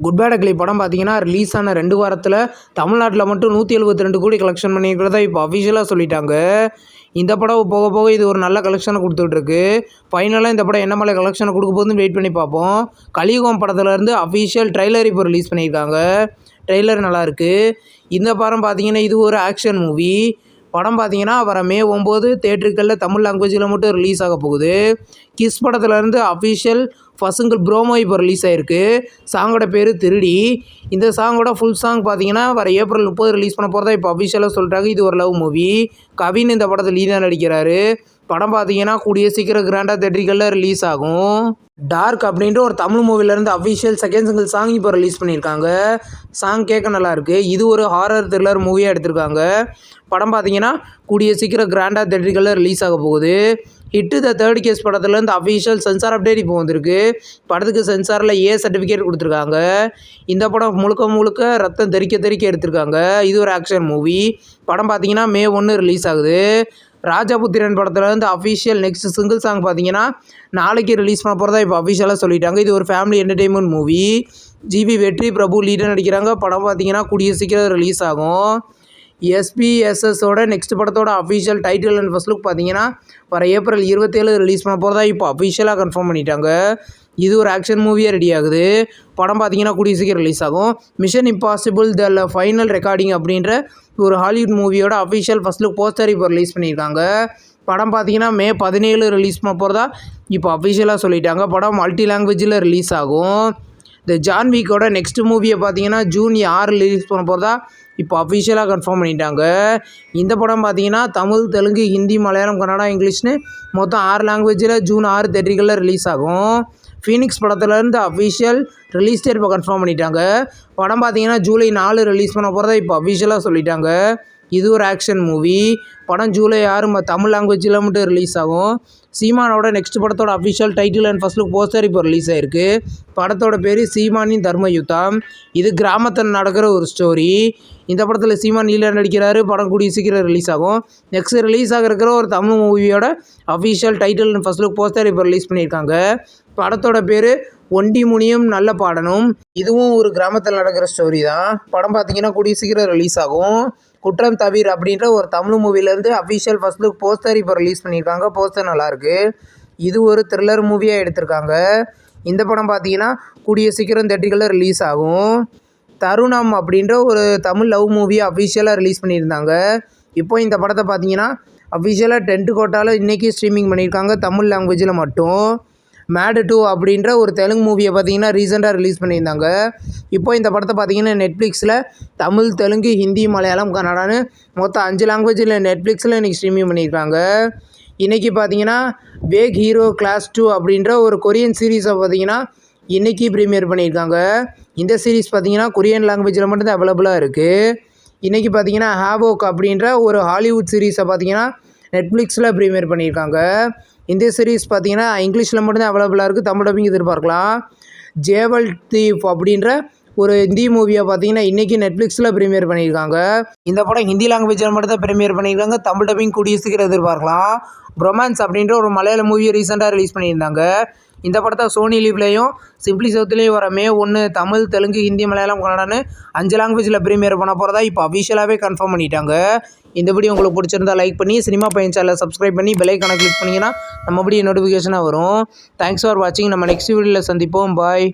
Good bad ugly படம் பார்த்தீங்கன்னா release ஆன 2 வாரத்தில் தமிழ்நாட்டில் மட்டும் 172 கோடி கலெக்ஷன் பண்ணியிருக்கிறதா இப்போ அஃபிஷியலாக சொல்லிட்டாங்க. இந்த படம் போக போக இது ஒரு நல்ல கலெக்ஷனை கொடுத்துட்ருக்கு. ஃபைனலாக இந்த படம் என்ன மாதிரி கலெக்ஷனை கொடுக்க போகுதுன்னு வெயிட் பண்ணி பார்ப்போம். கலியுகம் படத்துலேருந்து அஃபிஷியல் ட்ரெய்லர் இப்போ ரிலீஸ் பண்ணியிருக்காங்க. ட்ரெய்லர் நல்லாயிருக்கு. இந்த படம் பார்த்தீங்கன்னா இது ஒரு ஆக்ஷன் மூவி. படம் பார்த்தீங்கன்னா வர மே 9 தேட்டருக்களில் தமிழ் லாங்குவேஜில் மட்டும் ரிலீஸ் ஆக போகுது. கிஸ் படத்துலேருந்து அஃபிஷியல் ஃபர்ஸ்ட் ப்ரோமோ இப்போ ரிலீஸ் ஆகிருக்கு. சாங்கோட பேர் திருடி. இந்த சாங்கோட ஃபுல் சாங் பார்த்தீங்கன்னா வர ஏப்ரல் 30 ரிலீஸ் பண்ண போகிறதா இப்போ அஃபிஷியலாக சொல்லிட்டாங்க. இது ஒரு லவ் மூவி. கவின் இந்த படத்தில் லீடாக நடிக்கிறாரு. படம் பார்த்தீங்கன்னா கூடிய சீக்கிரம் கிராண்டாக தேட்டருக்களில் ரிலீஸ் ஆகும். டார்க் அப்படின்ற ஒரு தமிழ் மூவிலேருந்து அஃபிஷியல் செகண்ட் சிங்கிள் சாங் இப்போ ரிலீஸ் பண்ணியிருக்காங்க. சாங் கேட்க நல்லாயிருக்கு. இது ஒரு ஹாரர் த்ரில்லர் மூவியாக எடுத்திருக்காங்க. படம் பார்த்தீங்கன்னா கூடிய சீக்கிரம் கிராண்டாக தேட்டருக்களில் ரிலீஸ் ஆக போகுது. ஹிட்டு த தேர்ட் கேஸ் படத்துலேருந்து அஃபிஷியல் சென்சார் அப்டேட் இப்போ வந்திருக்கு. படத்துக்கு சென்சாரில் ஏ சர்டிஃபிகேட் கொடுத்துருக்காங்க. இந்த படம் முழுக்க ரத்தம் தெறிக்க எடுத்திருக்காங்க. இது ஒரு ஆக்ஷன் மூவி. படம் பார்த்தீங்கன்னா மே 1 ரிலீஸ் ஆகுது. ராஜபுத்திரன் படத்துலேருந்து அஃபிஷியல் நெக்ஸ்ட் சிங்கிள் சாங் பார்த்தீங்கன்னா நாளைக்கு ரிலீஸ் பண்ண போகிறதா இப்போ அஃபிஷியலாக சொல்லிட்டாங்க. இது ஒரு ஃபேமிலி என்டர்டெயின்மெண்ட் மூவி. ஜிவி வெற்றி பிரபு லீடர் நடிக்கிறாங்க. படம் பார்த்தீங்கன்னா கூடிய சீக்கிரம் ரிலீஸ் ஆகும். எஸ்பிஎஸ்எஸோட நெக்ஸ்ட் படத்தோட official title and first look பார்த்தீங்கன்னா வர ஏப்ரல் 27 ரிலீஸ் பண்ண போகிறதா இப்போ அஃபிஷியலாக கன்ஃபார்ம் பண்ணிட்டாங்க. இது ஒரு ஆக்ஷன் மூவியாக ரெடி ஆகுது. படம் பார்த்தீங்கன்னா கூடிய சீக்கிரம் ரிலீஸ் ஆகும். Mission impossible the final recording அப்படின்ற ஒரு ஹாலிவுட் மூவியோட அஃபிஷியல் ஃபர்ஸ்ட் லுக் போஸ்டர் இப்போ ரிலீஸ் பண்ணியிருக்காங்க. படம் பார்த்தீங்கன்னா மே 17 ரிலீஸ் பண்ண போகிறதா இப்போ அஃபிஷியலாக சொல்லிட்டாங்க. படம் மல்டி லாங்குவேஜில் ரிலீஸ் ஆகும். இந்த ஜான் வீக்கோட நெக்ஸ்ட் மூவியை பார்த்தீங்கன்னா ஜூன் 6 ரிலீஸ் பண்ண போகிறதா இப்போ அஃபிஷியலாக கன்ஃபார்ம் பண்ணிட்டாங்க. இந்த படம் பார்த்தீங்கன்னா தமிழ், தெலுங்கு, ஹிந்தி, மலையாளம், கன்னடா, இங்கிலீஷ்னு மொத்தம் 6 லாங்குவேஜில் ஜூன் 6 தேட்டருகளில் ரிலீஸ் ஆகும். ஃபீனிக்ஸ் படத்துலேருந்து அஃபிஷியல் ரிலீஸ் டேட் இப்போ கன்ஃபார்ம் பண்ணிட்டாங்க. படம் பார்த்தீங்கன்னா ஜூலை 4 ரிலீஸ் பண்ண போகிறதா இப்போ அஃபிஷியலாக சொல்லிட்டாங்க. இது ஒரு ஆக்ஷன் மூவி. படம் ஜூலை 6 தமிழ் லாங்குவேஜில் மட்டும் ரிலீஸ் ஆகும். சீமானோட நெக்ஸ்ட் படத்தோட official title and first look poster இப்போ ரிலீஸ் ஆகிருக்கு. படத்தோட பேர் சீமானின் தர்ம யுத்தம். இது கிராமத்தில் நடக்கிற ஒரு ஸ்டோரி. இந்த படத்தில் சீமான் லீடர் நடிக்கிறாரு. படம் கூடிய சீக்கிரம் ரிலீஸ் ஆகும். நெக்ஸ்ட் ரிலீஸ் ஆகிருக்கிற ஒரு தமிழ் மூவியோட official title and first look poster இப்போ ரிலீஸ் பண்ணியிருக்காங்க. படத்தோட பேர் ஒண்டி முனியும் நல்ல பாடணும். இதுவும் ஒரு கிராமத்தில் நடக்கிற ஸ்டோரி தான். படம் பார்த்தீங்கன்னா கூடிய சீக்கிரம் ரிலீஸ் ஆகும். குற்றம் தவிர அப்படின்ற ஒரு தமிழ் மூவிலேருந்து அஃபிஷியல் ஃபர்ஸ்ட் லுக் போஸ்டர் இப்போ ரிலீஸ் பண்ணியிருக்காங்க. போஸ்டர் நல்லாயிருக்கு. இது ஒரு த்ரில்லர் மூவியாக எடுத்திருக்காங்க. இந்த படம் பார்த்தீங்கன்னா கூடிய சீக்கிரம் தேட்டருகளில் ரிலீஸ் ஆகும். தருணம் அப்படின்ற ஒரு தமிழ் லவ் மூவியை அஃபிஷியலாக ரிலீஸ் பண்ணியிருந்தாங்க. இப்போ இந்த படத்தை பார்த்தீங்கன்னா அஃபிஷியலாக 10 கோட்டாவில் இன்றைக்கி ஸ்ட்ரீமிங் பண்ணியிருக்காங்க தமிழ் லாங்குவேஜில் மட்டும். மேடு 2 அப்படின்ற ஒரு தெலுங்கு மூவியை பார்த்தீங்கன்னா ரீசெண்டாக ரிலீஸ் பண்ணியிருந்தாங்க. இப்போ இந்த படத்தை பார்த்தீங்கன்னா நெட்ஃப்ளிக்ஸில் தமிழ், தெலுங்கு, ஹிந்தி, மலையாளம், கன்னடான்னு மொத்தம் 5 லாங்குவேஜில் நெட்ஃப்ளிக்ஸில் இன்றைக்கி ஸ்ட்ரீமிங் பண்ணியிருக்காங்க. இன்றைக்கி பார்த்தீங்கன்னா வேக் ஹீரோ கிளாஸ் 2 அப்படின்ற ஒரு கொரியன் சீரீஸை பார்த்தீங்கன்னா இன்றைக்கி ப்ரீமியர் பண்ணியிருக்காங்க. இந்த சீரீஸ் பார்த்தீங்கன்னா கொரியன் லாங்குவேஜில் மட்டும்தான் அவைலபிளாக இருக்குது. இன்றைக்கி பார்த்தீங்கன்னா ஹேவோக் அப்படின்ற ஒரு ஹாலிவுட் சீரீஸை பார்த்தீங்கன்னா நெட்ஃப்ளிக்ஸில் ப்ரீமியர் பண்ணியிருக்காங்க. இந்த சீரீஸ் பார்த்தீங்கன்னா இங்கிலீஷில் மட்டும்தான் அவைலபிளாக இருக்குது. தமிழ் டப்பிங் எதிர்பார்க்கலாம். ஜேவல் தீஃப் அப்படின்ற ஒரு ஹிந்தி மூவியை பார்த்தீங்கன்னா இன்றைக்கி நெட்ஃப்ளிக்ஸில் ப்ரீமியர் பண்ணியிருக்காங்க. இந்த படம் ஹிந்தி லாங்குவேஜில் மட்டும் தான் ப்ரீமியர் பண்ணியிருக்காங்க. தமிழ் டப்பிங் கூடிய சீக்கிரம் எதிர்பார்க்கலாம். ரொமான்ஸ் அப்படின்ற ஒரு மலையாள மூவியை ரீசெண்டாக ரிலீஸ் பண்ணியிருந்தாங்க. இந்த படத்தை சோனி லீவ்லேயும் சிம்பிளி சவுத்துலேயும் வர மே 1 தமிழ், தெலுங்கு, ஹிந்தி, மலையாளம், கன்னடான்னு 5 லாங்குவேஜில் ப்ரீமியர் பண்ண போகிறதா இப்போ அஃபிஷியலாகவே கன்ஃபார்ம் பண்ணிட்டாங்க. இந்த வீடியோ உங்களுக்கு பிடிச்சிருந்தா லைக் பண்ணி சினிமா பையன் சேனலை சப்ஸ்கிரைப் பண்ணி பெல் ஐகானை கிளிக் பண்ணிங்கன்னா நம்ம வீடியோ நோட்டிஃபிகேஷனாக வரும். தேங்க்ஸ் ஃபார் வாட்சிங். நம்ம நெக்ஸ்ட் வீடியோவில் சந்திப்போம். பாய்.